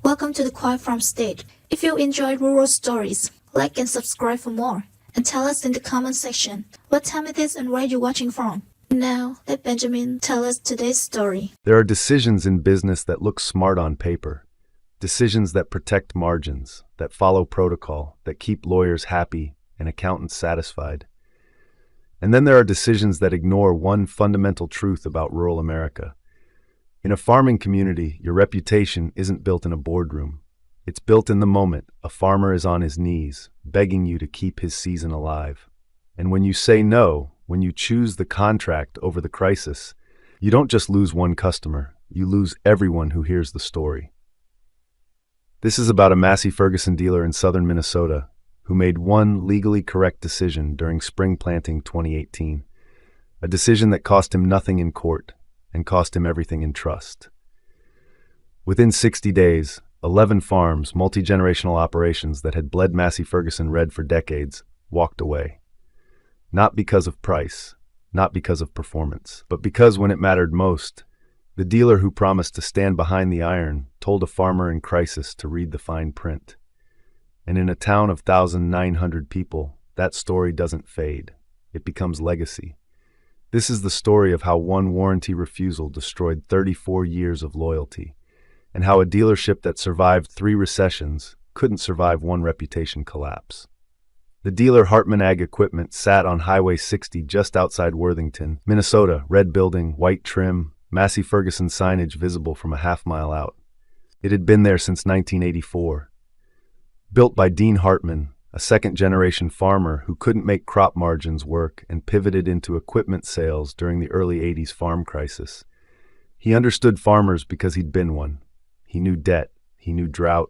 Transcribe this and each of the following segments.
Welcome to the Quiet Farm State. If you enjoy rural stories, like and subscribe for more. And tell us in the comment section what time it is and where you're watching from. Now, let Benjamin tell us today's story. There are decisions in business that look smart on paper. Decisions that protect margins, that follow protocol, that keep lawyers happy and accountants satisfied. And then there are decisions that ignore one fundamental truth about rural America. In a farming community, your reputation isn't built in a boardroom. It's built in the moment a farmer is on his knees, begging you to keep his season alive. And when you say no, when you choose the contract over the crisis, you don't just lose one customer, you lose everyone who hears the story. This is about a Massey Ferguson dealer in southern Minnesota who made one legally correct decision during spring planting 2018, a decision that cost him nothing in court and cost him everything in trust. Within 60 days, 11 farms, multi-generational operations that had bled Massey Ferguson red for decades, walked away. Not because of price, not because of performance, but because when it mattered most, the dealer who promised to stand behind the iron told a farmer in crisis to read the fine print. And in a town of 1,900 people, that story doesn't fade. It becomes legacy. This is the story of how one warranty refusal destroyed 34 years of loyalty, and how a dealership that survived 3 recessions couldn't survive one reputation collapse. The dealer Hartman Ag Equipment sat on Highway 60 just outside Worthington, Minnesota, red building, white trim, Massey Ferguson signage visible from a half-mile out. It had been there since 1984. Built by Dean Hartman, a second-generation farmer who couldn't make crop margins work and pivoted into equipment sales during the early 80s farm crisis. He understood farmers because he'd been one. He knew debt, he knew drought,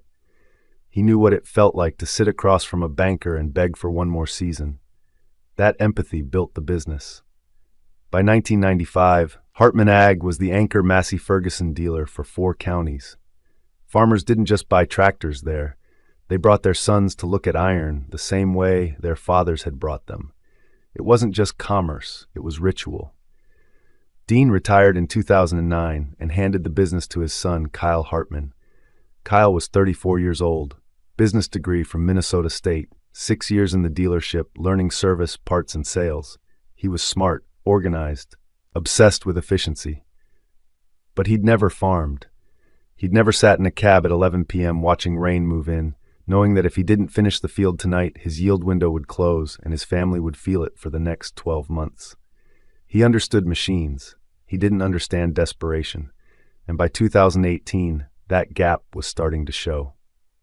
he knew what it felt like to sit across from a banker and beg for one more season. That empathy built the business. By 1995, Hartman Ag was the anchor Massey Ferguson dealer for 4 counties. Farmers didn't just buy tractors there. They brought their sons to look at iron the same way their fathers had brought them. It wasn't just commerce, it was ritual. Dean retired in 2009 and handed the business to his son, Kyle Hartman. Kyle was 34 years old, business degree from Minnesota State, 6 years in the dealership, learning service, parts, and sales. He was smart, organized, obsessed with efficiency. But he'd never farmed. He'd never sat in a cab at 11 p.m. watching rain move in, knowing that if he didn't finish the field tonight, his yield window would close and his family would feel it for the next 12 months. He understood machines. He didn't understand desperation. And by 2018, that gap was starting to show.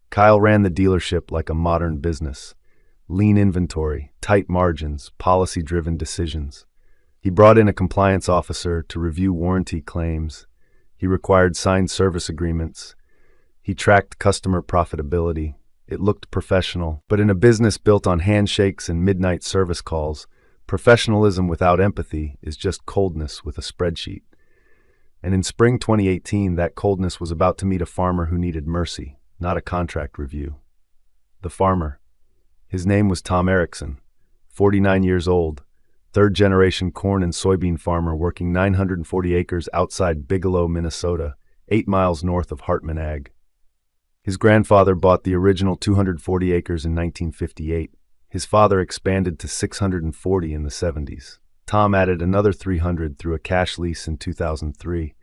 Kyle ran the dealership like a modern business. Lean inventory, tight margins, policy-driven decisions. He brought in a compliance officer to review warranty claims. He required signed service agreements. He tracked customer profitability. It looked professional, but in a business built on handshakes and midnight service calls, professionalism without empathy is just coldness with a spreadsheet. And in spring 2018, that coldness was about to meet a farmer who needed mercy, not a contract review. The farmer. His name was Tom Erickson, 49 years old, third-generation corn and soybean farmer working 940 acres outside Bigelow, Minnesota, 8 miles north of Hartman Ag. His grandfather bought the original 240 acres in 1958. His father expanded to 640 in the 70s. Tom added another 300 through a cash lease in 2003.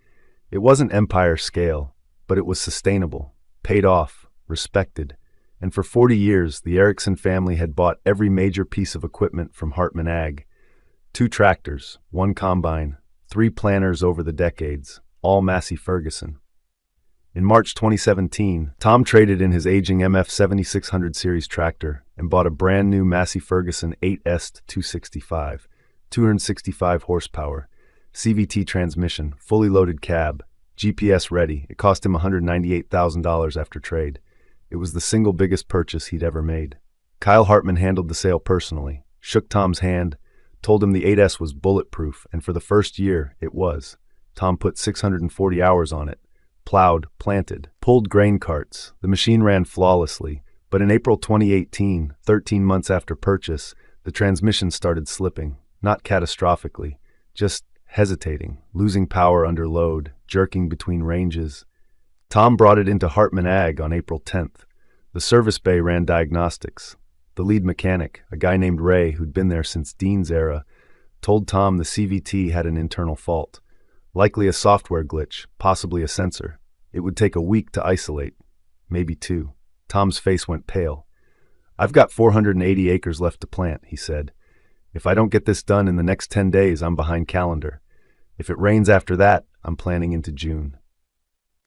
It wasn't empire scale, but it was sustainable, paid off, respected. And for 40 years, the Erickson family had bought every major piece of equipment from Hartman Ag. 2 tractors, 1 combine, 3 planters over the decades, all Massey Ferguson. In March 2017, Tom traded in his aging MF 7600 series tractor and bought a brand new Massey Ferguson 8S 265, 265 horsepower, CVT transmission, fully loaded cab, GPS ready. It cost him $198,000 after trade. It was the single biggest purchase he'd ever made. Kyle Hartman handled the sale personally, shook Tom's hand, told him the 8S was bulletproof, and for the first year, it was. Tom put 640 hours on it, plowed, planted, pulled grain carts. The machine ran flawlessly, but in April 2018, 13 months after purchase, the transmission started slipping, not catastrophically, just hesitating, losing power under load, jerking between ranges. Tom brought it into Hartman Ag on April 10th. The service bay ran diagnostics. The lead mechanic, a guy named Ray who'd been there since Dean's era, told Tom the CVT had an internal fault. Likely a software glitch, possibly a sensor. It would take a week to isolate, maybe 2. Tom's face went pale. "I've got 480 acres left to plant," he said. "If I don't get this done in the next 10 days, I'm behind calendar. If it rains after that, I'm planning into June."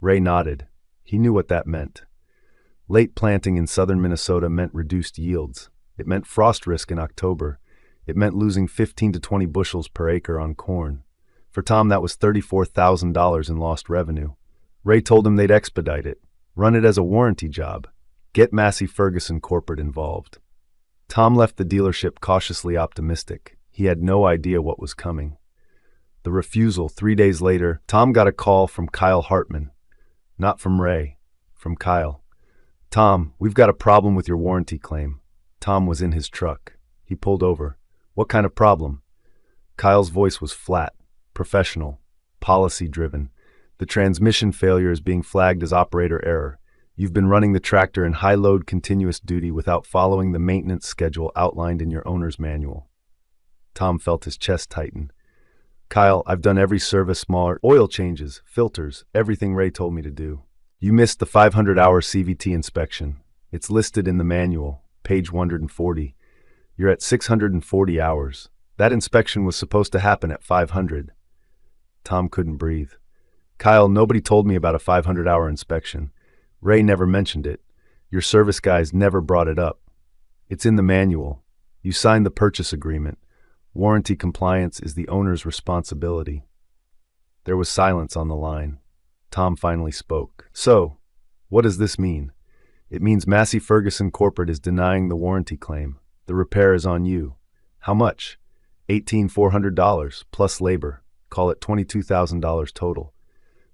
Ray nodded. He knew what that meant. Late planting in southern Minnesota meant reduced yields. It meant frost risk in October. It meant losing 15 to 20 bushels per acre on corn. For Tom, that was $34,000 in lost revenue. Ray told him they'd expedite it, run it as a warranty job, get Massey Ferguson corporate involved. Tom left the dealership cautiously optimistic. He had no idea what was coming. The refusal, 3 days later, Tom got a call from Kyle Hartman. Not from Ray, from Kyle. "Tom, we've got a problem with your warranty claim." Tom was in his truck. He pulled over. "What kind of problem?" Kyle's voice was flat, professional, policy-driven. "The transmission failure is being flagged as operator error. You've been running the tractor in high-load continuous duty without following the maintenance schedule outlined in your owner's manual." Tom felt his chest tighten. "Kyle, I've done every service, smaller oil changes, filters, everything Ray told me to do. You missed the 500-hour CVT inspection. It's listed in the manual, page 140. You're at 640 hours. That inspection was supposed to happen at 500. Tom couldn't breathe. "Kyle, nobody told me about a 500-hour inspection. Ray never mentioned it. Your service guys never brought it up. It's in the manual. You signed the purchase agreement. Warranty compliance is the owner's responsibility." There was silence on the line. Tom finally spoke. "So, what does this mean?" "It means Massey Ferguson Corporate is denying the warranty claim. The repair is on you." "How much?" $18,400 plus labor. Call it $22,000 total.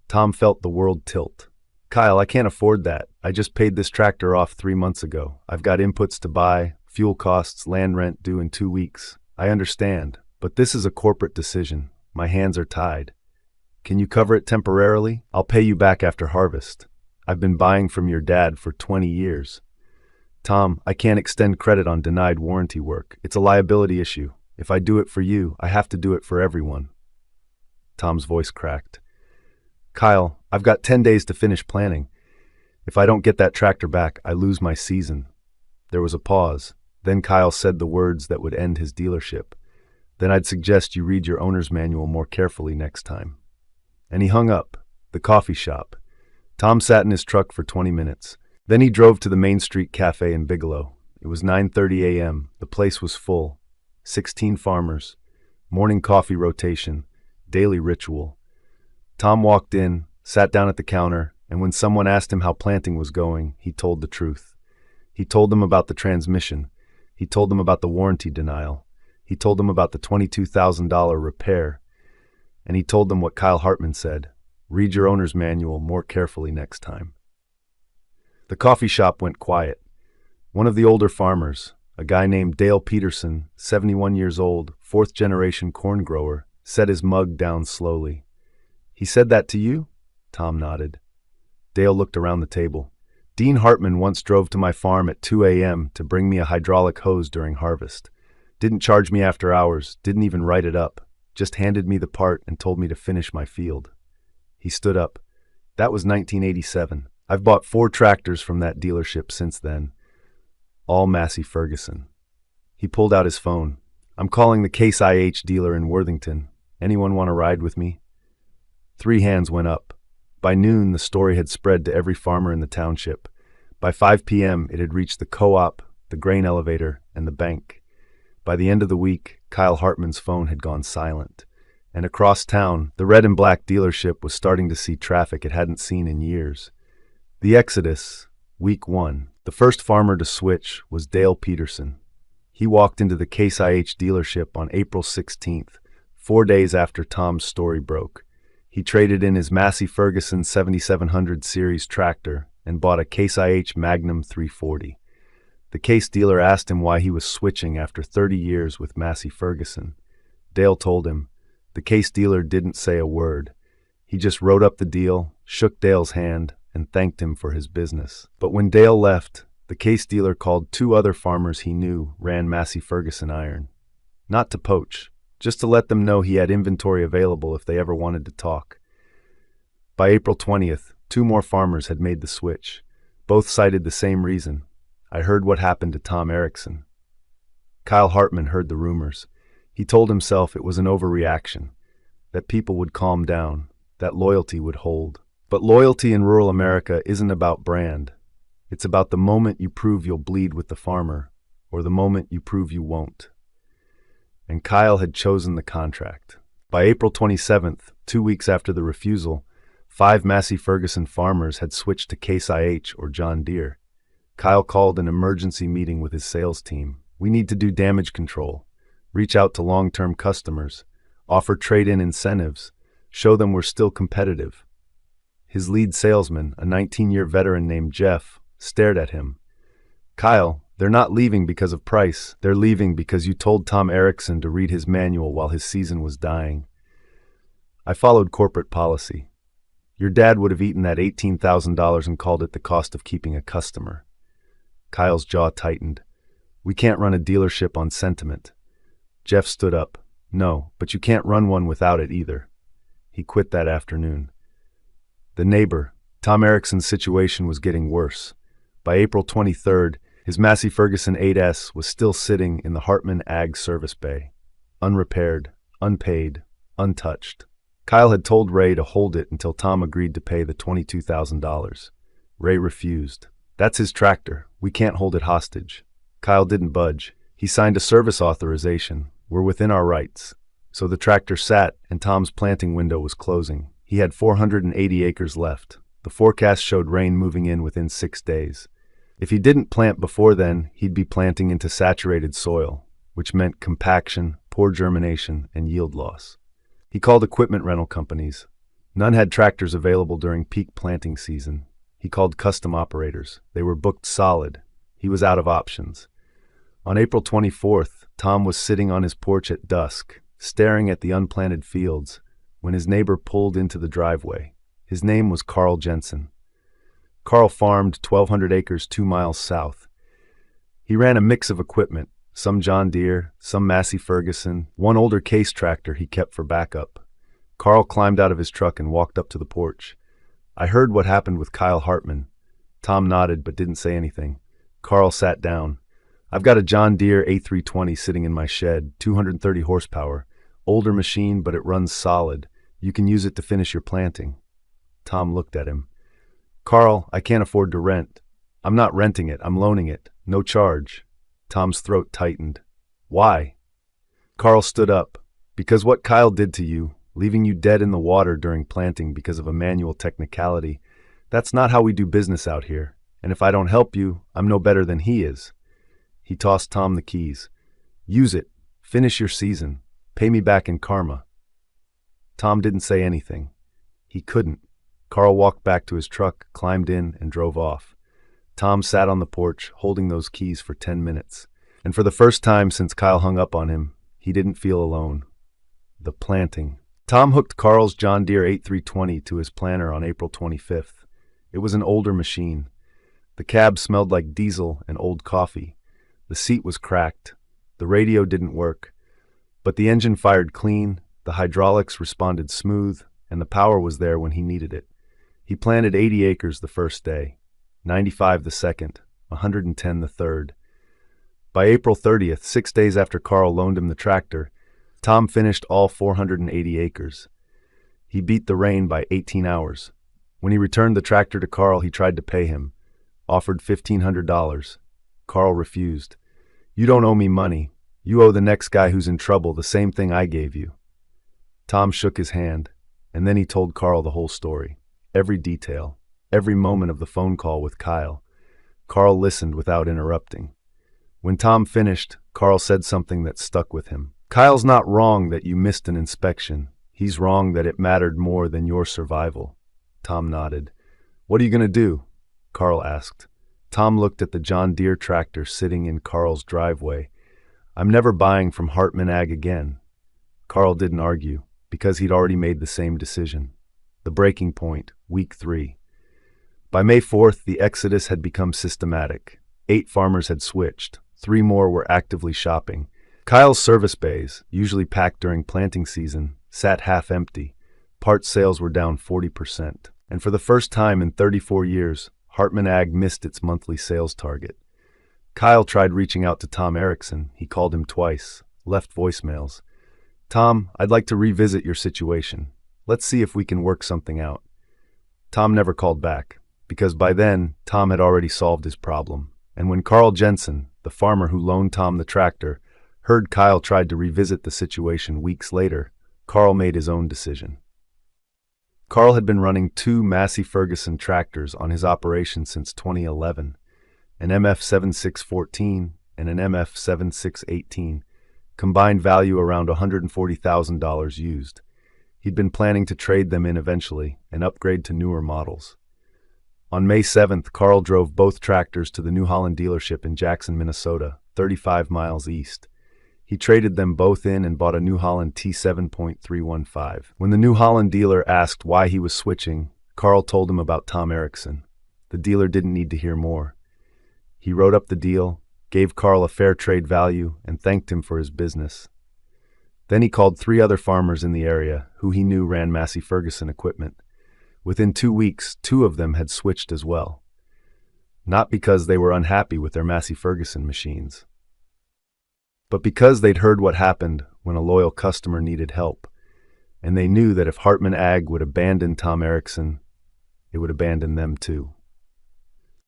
Tom felt the world tilt. "Kyle, I can't afford that. I just paid this tractor off 3 months ago. I've got inputs to buy, fuel costs, land rent due in 2 weeks. I understand, but this is a corporate decision. My hands are tied. Can you cover it temporarily? I'll pay you back after harvest. I've been buying from your dad for 20 years. "Tom, I can't extend credit on denied warranty work. It's a liability issue. If I do it for you, I have to do it for everyone." Tom's voice cracked. "Kyle, I've got 10 days to finish planning. If I don't get that tractor back, I lose my season." There was a pause. Then Kyle said the words that would end his dealership. "Then I'd suggest you read your owner's manual more carefully next time." And he hung up. The coffee shop. Tom sat in his truck for 20 minutes. Then he drove to the Main Street Cafe in Bigelow. It was 9:30 a.m. The place was full. 16 farmers. Morning coffee rotation. Daily ritual. Tom walked in, sat down at the counter, and when someone asked him how planting was going, he told the truth. He told them about the transmission. He told them about the warranty denial. He told them about the $22,000 repair. And he told them what Kyle Hartman said: "Read your owner's manual more carefully next time." The coffee shop went quiet. One of the older farmers, a guy named Dale Peterson, 71 years old, 4th-generation corn grower, set his mug down slowly. "He said that to you?" Tom nodded. Dale looked around the table. "Dean Hartman once drove to my farm at 2 a.m. to bring me a hydraulic hose during harvest. Didn't charge me after hours, didn't even write it up, just handed me the part and told me to finish my field." He stood up. "That was 1987. I've bought 4 tractors from that dealership since then. All Massey Ferguson." He pulled out his phone. "I'm calling the Case IH dealer in Worthington. Anyone want to ride with me?" 3 hands went up. By noon, the story had spread to every farmer in the township. By 5 p.m., it had reached the co-op, the grain elevator, and the bank. By the end of the week, Kyle Hartman's phone had gone silent. And across town, the red and black dealership was starting to see traffic it hadn't seen in years. The exodus, week 1, the first farmer to switch was Dale Peterson. He walked into the Case IH dealership on April 16th, 4 days after Tom's story broke. He traded in his Massey Ferguson 7700 series tractor and bought a Case IH Magnum 340. The Case dealer asked him why he was switching after 30 years with Massey Ferguson. Dale told him. The Case dealer didn't say a word. He just wrote up the deal, shook Dale's hand, and thanked him for his business. But when Dale left, the case dealer called 2 other farmers he knew ran Massey Ferguson iron. Not to poach, just to let them know he had inventory available if they ever wanted to talk. By April 20th, 2 more farmers had made the switch. Both cited the same reason. I heard what happened to Tom Erickson. Kyle Hartman heard the rumors. He told himself it was an overreaction, that people would calm down, that loyalty would hold. But loyalty in rural America isn't about brand. It's about the moment you prove you'll bleed with the farmer, or the moment you prove you won't. And Kyle had chosen the contract. By April 27th, 2 weeks after the refusal, 5 Massey Ferguson farmers had switched to Case IH or John Deere. Kyle called an emergency meeting with his sales team. We need to do damage control, reach out to long-term customers, offer trade-in incentives, show them we're still competitive. His lead salesman, a 19-year veteran named Jeff, stared at him. Kyle, they're not leaving because of price. They're leaving because you told Tom Erickson to read his manual while his season was dying. I followed corporate policy. Your dad would have eaten that $18,000 and called it the cost of keeping a customer. Kyle's jaw tightened. We can't run a dealership on sentiment. Jeff stood up. No, but you can't run one without it either. He quit that afternoon. The neighbor, Tom Erickson's situation was getting worse. By April 23rd, his Massey Ferguson 8S was still sitting in the Hartman Ag Service Bay, unrepaired, unpaid, untouched. Kyle had told Ray to hold it until Tom agreed to pay the $22,000. Ray refused. That's his tractor. We can't hold it hostage. Kyle didn't budge. He signed a service authorization. We're within our rights. So the tractor sat, and Tom's planting window was closing. He had 480 acres left. The forecast showed rain moving in within 6 days. If he didn't plant before then, he'd be planting into saturated soil, which meant compaction, poor germination, and yield loss. He called equipment rental companies. None had tractors available during peak planting season. He called custom operators. They were booked solid. He was out of options. On April 24th, Tom was sitting on his porch at dusk, staring at the unplanted fields, when his neighbor pulled into the driveway. His name was Carl Jensen. Carl farmed 1,200 acres 2 miles south. He ran a mix of equipment, some John Deere, some Massey Ferguson, one older case tractor he kept for backup. Carl climbed out of his truck and walked up to the porch. I heard what happened with Kyle Hartman. Tom nodded but didn't say anything. Carl sat down. I've got a John Deere A320 sitting in my shed, 230 horsepower. Older machine, but it runs solid. You can use it to finish your planting. Tom looked at him. Carl, I can't afford to rent. I'm not renting it, I'm loaning it. No charge. Tom's throat tightened. Why? Carl stood up. Because what Kyle did to you, leaving you dead in the water during planting because of a manual technicality, that's not how we do business out here. And if I don't help you, I'm no better than he is. He tossed Tom the keys. Use it. Finish your season. Pay me back in karma. Tom didn't say anything. He couldn't. Carl walked back to his truck, climbed in, and drove off. Tom sat on the porch, holding those keys for 10 minutes. And for the first time since Kyle hung up on him, he didn't feel alone. The planting. Tom hooked Carl's John Deere 8320 to his planter on April 25th. It was an older machine. The cab smelled like diesel and old coffee. The seat was cracked. The radio didn't work. But the engine fired clean, the hydraulics responded smooth, and the power was there when he needed it. He planted 80 acres the first day, 95 the second, 110 the third. By April 30th, 6 days after Carl loaned him the tractor, Tom finished all 480 acres. He beat the rain by 18 hours. When he returned the tractor to Carl, he tried to pay him, offered $1,500. Carl refused. You don't owe me money. You owe the next guy who's in trouble the same thing I gave you. Tom shook his hand, and then he told Carl the whole story. Every detail, every moment of the phone call with Kyle. Carl listened without interrupting. When Tom finished, Carl said something that stuck with him. Kyle's not wrong that you missed an inspection. He's wrong that it mattered more than your survival. Tom nodded. What are you going to do? Carl asked. Tom looked at the John Deere tractor sitting in Carl's driveway. I'm never buying from Hartman Ag again. Carl didn't argue, because he'd already made the same decision. The breaking point, week 3. By May 4th, the exodus had become systematic. 8 farmers had switched. 3 more were actively shopping. Kyle's service bays, usually packed during planting season, sat half empty. Parts sales were down 40%. And for the first time in 34 years, Hartman Ag missed its monthly sales target. Kyle tried reaching out to Tom Erickson. He called him twice, left voicemails. "Tom, I'd like to revisit your situation. Let's see if we can work something out." Tom never called back, because by then, Tom had already solved his problem. And when Carl Jensen, the farmer who loaned Tom the tractor, heard Kyle tried to revisit the situation weeks later, Carl made his own decision. Carl had been running 2 Massey Ferguson tractors on his operation since 2011, an MF7614 and an MF7618, combined value around $140,000 used. He'd been planning to trade them in eventually and upgrade to newer models. On May 7th, Carl drove both tractors to the New Holland dealership in Jackson, Minnesota, 35 miles east. He traded them both in and bought a New Holland T7.315. When the New Holland dealer asked why he was switching, Carl told him about Tom Erickson. The dealer didn't need to hear more. He wrote up the deal, gave Carl a fair trade value, and thanked him for his business. Then he called 3 other farmers in the area who he knew ran Massey Ferguson equipment. Within 2 weeks, 2 of them had switched as well. Not because they were unhappy with their Massey Ferguson machines, but because they'd heard what happened when a loyal customer needed help, and they knew that if Hartman Ag would abandon Tom Erickson, it would abandon them too.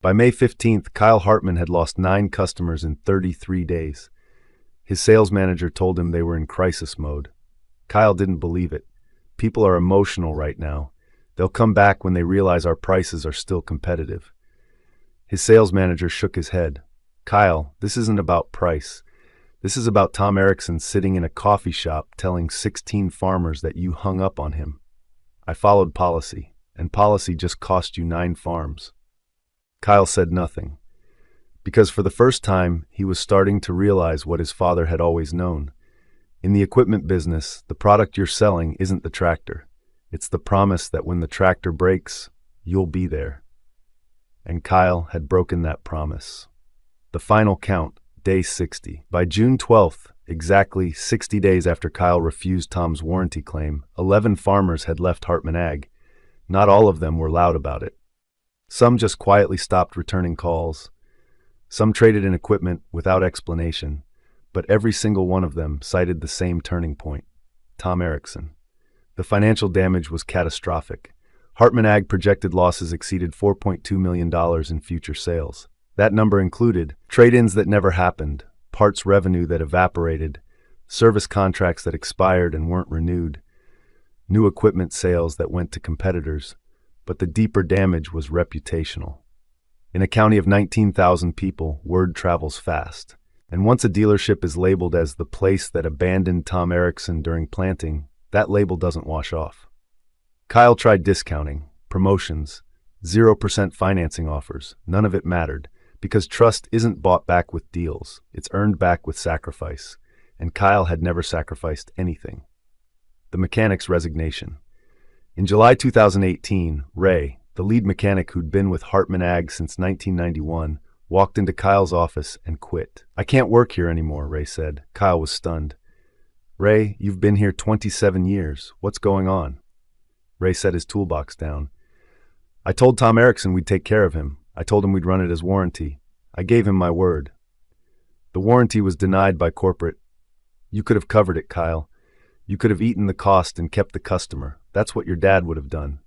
By May 15th, Kyle Hartman had lost 9 customers in 33 days. His sales manager told him they were in crisis mode. Kyle didn't believe it. People are emotional right now. They'll come back when they realize our prices are still competitive. His sales manager shook his head. "Kyle, this isn't about price. This is about Tom Erickson sitting in a coffee shop telling 16 farmers that you hung up on him. I followed policy, and policy just cost you 9 farms." Kyle said nothing, because for the first time, he was starting to realize what his father had always known. In the equipment business, the product you're selling isn't the tractor. It's the promise that when the tractor breaks, you'll be there. And Kyle had broken that promise. The final count, day 60. By June 12th, exactly 60 days after Kyle refused Tom's warranty claim, 11 farmers had left Hartman Ag. Not all of them were loud about it. Some just quietly stopped returning calls. Some traded in equipment without explanation, but every single one of them cited the same turning point: Tom Erickson. The financial damage was catastrophic. Hartman Ag projected losses exceeded $4.2 million in future sales. That number included trade-ins that never happened, parts revenue that evaporated, service contracts that expired and weren't renewed, new equipment sales that went to competitors, but the deeper damage was reputational. In a county of 19,000 people, word travels fast. And once a dealership is labeled as the place that abandoned Tom Erickson during planting, that label doesn't wash off. Kyle tried discounting, promotions, 0% financing offers. None of it mattered, because trust isn't bought back with deals. It's earned back with sacrifice. And Kyle had never sacrificed anything. The mechanic's resignation. In July 2018, Ray, the lead mechanic who'd been with Hartman Ag since 1991, walked into Kyle's office and quit. "I can't work here anymore," Ray said. Kyle was stunned. "Ray, you've been here 27 years. What's going on?" Ray set his toolbox down. "I told Tom Erickson we'd take care of him. I told him we'd run it as warranty. I gave him my word. The warranty was denied by corporate. You could have covered it, Kyle. You could have eaten the cost and kept the customer. That's what your dad would have done."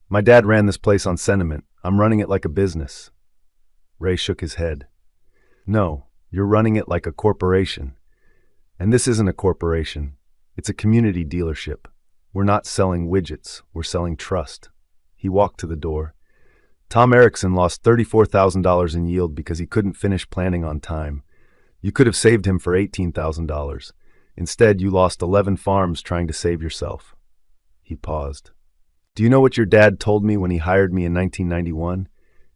"My dad ran this place on sentiment. I'm running it like a business." Ray shook his head. "No, you're running it like a corporation. And this isn't a corporation. It's a community dealership. We're not selling widgets. We're selling trust." He walked to the door. "Tom Erickson lost $34,000 in yield because he couldn't finish planting on time. You could have saved him for $18,000. Instead, you lost 11 farms trying to save yourself." He paused. "Do you know what your dad told me when he hired me in 1991?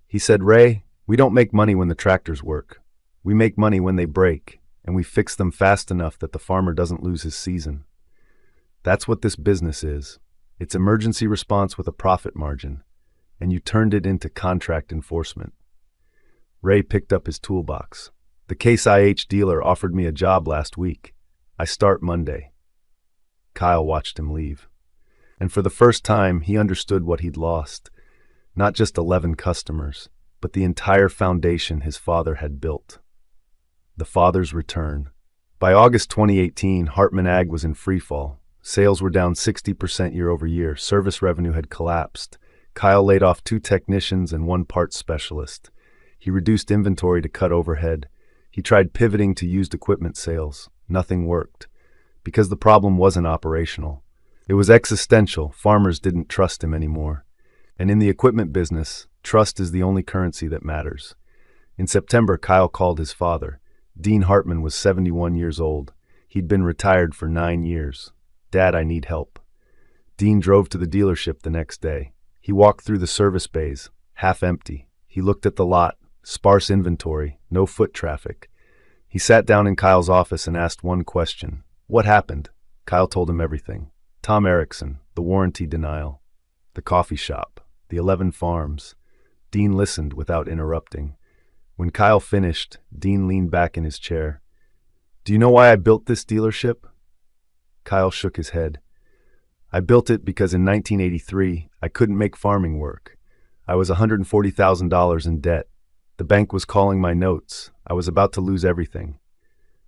He said, 'Ray, we don't make money when the tractors work. We make money when they break, and we fix them fast enough that the farmer doesn't lose his season.' That's what this business is. It's emergency response with a profit margin. and you turned it into contract enforcement. Ray picked up his toolbox. The Case IH dealer offered me a job last week. I start Monday. Kyle watched him leave. And for the first time, he understood what he'd lost. Not just 11 customers, but the entire foundation his father had built. The father's return. By August 2018, Hartman Ag was in freefall. Sales were down 60% year over year. Service revenue had collapsed. Kyle laid off 2 technicians and 1 parts specialist. He reduced inventory to cut overhead. He tried pivoting to used equipment sales. Nothing worked. Because the problem wasn't operational. It was existential. Farmers didn't trust him anymore. And in the equipment business, trust is the only currency that matters. In September, Kyle called his father. Dean Hartman was 71 years old. He'd been retired for 9 years. "Dad, I need help." Dean drove to the dealership the next day. He walked through the service bays, half empty. He looked at the lot, sparse inventory, no foot traffic. He sat down in Kyle's office and asked one question. "What happened?" Kyle told him everything. Tom Erickson, the warranty denial, the coffee shop, the 11 farms. Dean listened without interrupting. When Kyle finished, Dean leaned back in his chair. "Do you know why I built this dealership?" Kyle shook his head. "I built it because in 1983, I couldn't make farming work. I was $140,000 in debt. The bank was calling my notes. I was about to lose everything.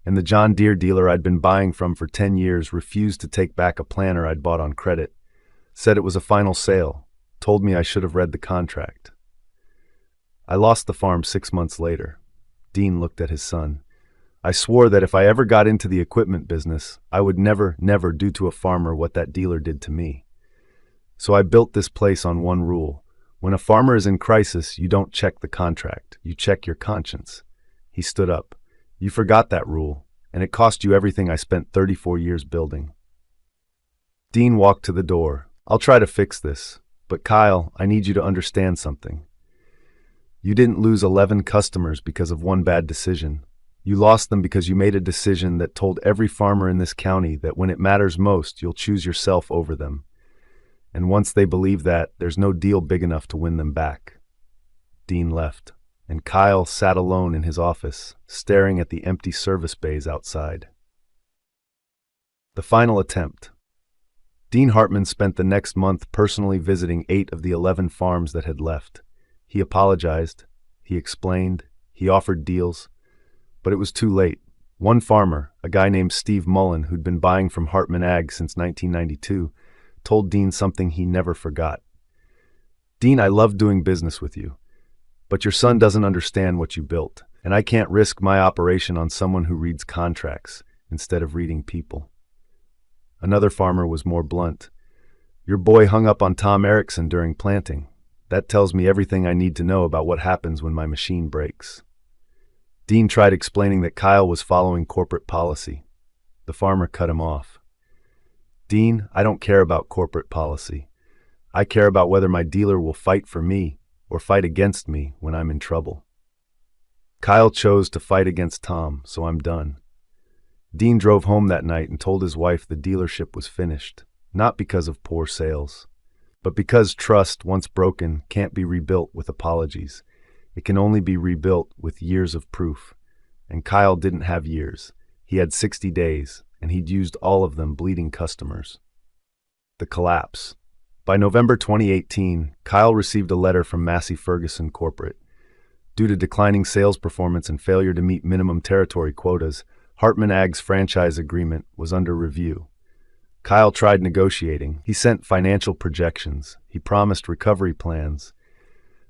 And the John Deere dealer I'd been buying from for 10 years refused to take back a planter I'd bought on credit. Said it was a final sale. Told me I should have read the contract. I lost the farm 6 months later." Dean looked at his son. "I swore that if I ever got into the equipment business, I would never do to a farmer what that dealer did to me. So I built this place on one rule. When a farmer is in crisis, you don't check the contract. You check your conscience." He stood up. "You forgot that rule, and it cost you everything I spent 34 years building." Dean walked to the door. "I'll try to fix this, but Kyle, I need you to understand something. You didn't lose 11 customers because of one bad decision. You lost them because you made a decision that told every farmer in this county that when it matters most, you'll choose yourself over them. And once they believe that, there's no deal big enough to win them back." Dean left, and Kyle sat alone in his office, staring at the empty service bays outside. The final attempt. Dean Hartman spent the next month personally visiting 8 of the 11 farms that had left. He apologized, he explained, he offered deals, but it was too late. One farmer, a guy named Steve Mullen, who'd been buying from Hartman Ag since 1992, told Dean something he never forgot. "Dean, I love doing business with you, but your son doesn't understand what you built, and I can't risk my operation on someone who reads contracts instead of reading people." Another farmer was more blunt. "Your boy hung up on Tom Erickson during planting. That tells me everything I need to know about what happens when my machine breaks." Dean tried explaining that Kyle was following corporate policy. The farmer cut him off. "Dean, I don't care about corporate policy. I care about whether my dealer will fight for me or fight against me when I'm in trouble. Kyle chose to fight against Tom, so I'm done." Dean drove home that night and told his wife the dealership was finished, not because of poor sales, but because trust, once broken, can't be rebuilt with apologies. It can only be rebuilt with years of proof. And Kyle didn't have years. He had 60 days, and he'd used all of them bleeding customers. The collapse. By November 2018, Kyle received a letter from Massey Ferguson Corporate. Due to declining sales performance and failure to meet minimum territory quotas, Hartman Ag's franchise agreement was under review. Kyle tried negotiating. He sent financial projections. He promised recovery plans.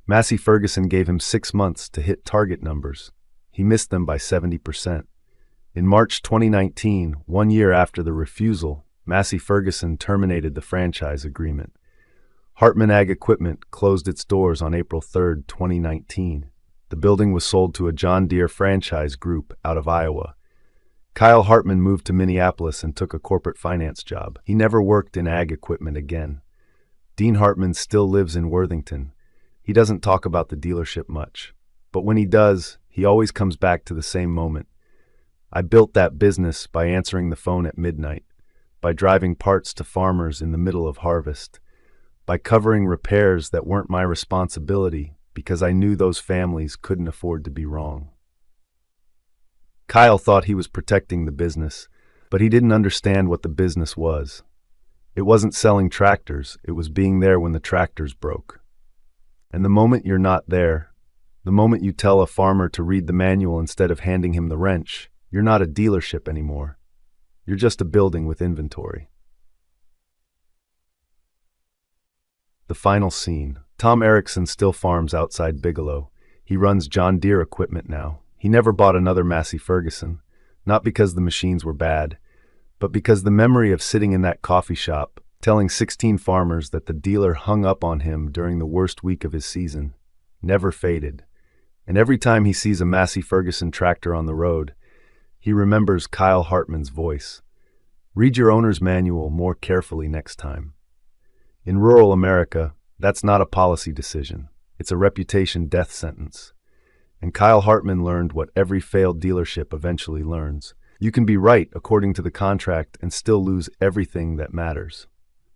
Massey Ferguson gave him 6 months to hit target numbers. He missed them by 70%. In March 2019, 1 year after the refusal, Massey Ferguson terminated the franchise agreement. Hartman Ag Equipment closed its doors on April 3, 2019. The building was sold to a John Deere franchise group out of Iowa. Kyle Hartman moved to Minneapolis and took a corporate finance job. He never worked in ag equipment again. Dean Hartman still lives in Worthington. He doesn't talk about the dealership much, but when he does, he always comes back to the same moment. "I built that business by answering the phone at midnight, by driving parts to farmers in the middle of harvest, by covering repairs that weren't my responsibility because I knew those families couldn't afford to be wrong. Kyle thought he was protecting the business, but he didn't understand what the business was. It wasn't selling tractors, it was being there when the tractors broke. And the moment you're not there, the moment you tell a farmer to read the manual instead of handing him the wrench, you're not a dealership anymore. You're just a building with inventory. The final scene. Tom Erickson still farms outside Bigelow. He runs John Deere equipment now. He never bought another Massey Ferguson, not because the machines were bad, but because the memory of sitting in that coffee shop, telling 16 farmers that the dealer hung up on him during the worst week of his season, never faded. And every time he sees a Massey Ferguson tractor on the road, he remembers Kyle Hartman's voice. Read your owner's manual more carefully next time. In rural America, that's not a policy decision. It's a reputation death sentence. And Kyle Hartman learned what every failed dealership eventually learns. You can be right according to the contract and still lose everything that matters.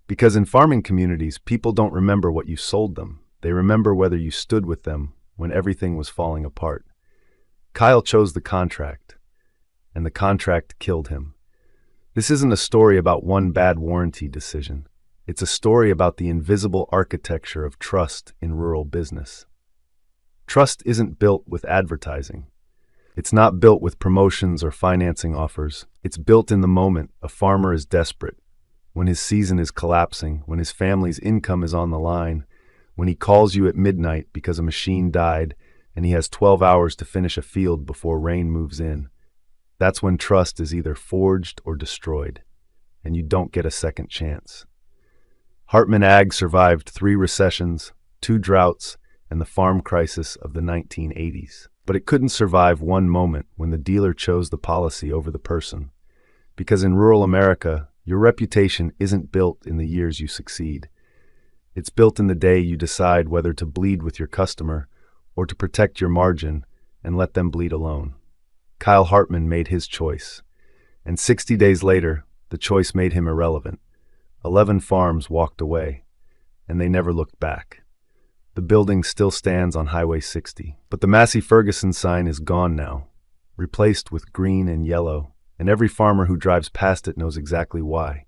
Because in farming communities, people don't remember what you sold them. They remember whether you stood with them when everything was falling apart. Kyle chose the contract, and the contract killed him. This isn't a story about one bad warranty decision. It's a story about the invisible architecture of trust in rural business. Trust isn't built with advertising. It's not built with promotions or financing offers. It's built in the moment a farmer is desperate, when his season is collapsing, when his family's income is on the line, when he calls you at midnight because a machine died and he has 12 hours to finish a field before rain moves in. That's when trust is either forged or destroyed, and you don't get a second chance. Hartman Ag survived 3 recessions, 2 droughts, and the farm crisis of the 1980s. But it couldn't survive one moment when the dealer chose the policy over the person. Because in rural America, your reputation isn't built in the years you succeed. It's built in the day you decide whether to bleed with your customer or to protect your margin and let them bleed alone. Kyle Hartman made his choice, and 60 days later, the choice made him irrelevant. 11 farms walked away, and they never looked back. The building still stands on Highway 60, but the Massey Ferguson sign is gone now, replaced with green and yellow, and every farmer who drives past it knows exactly why.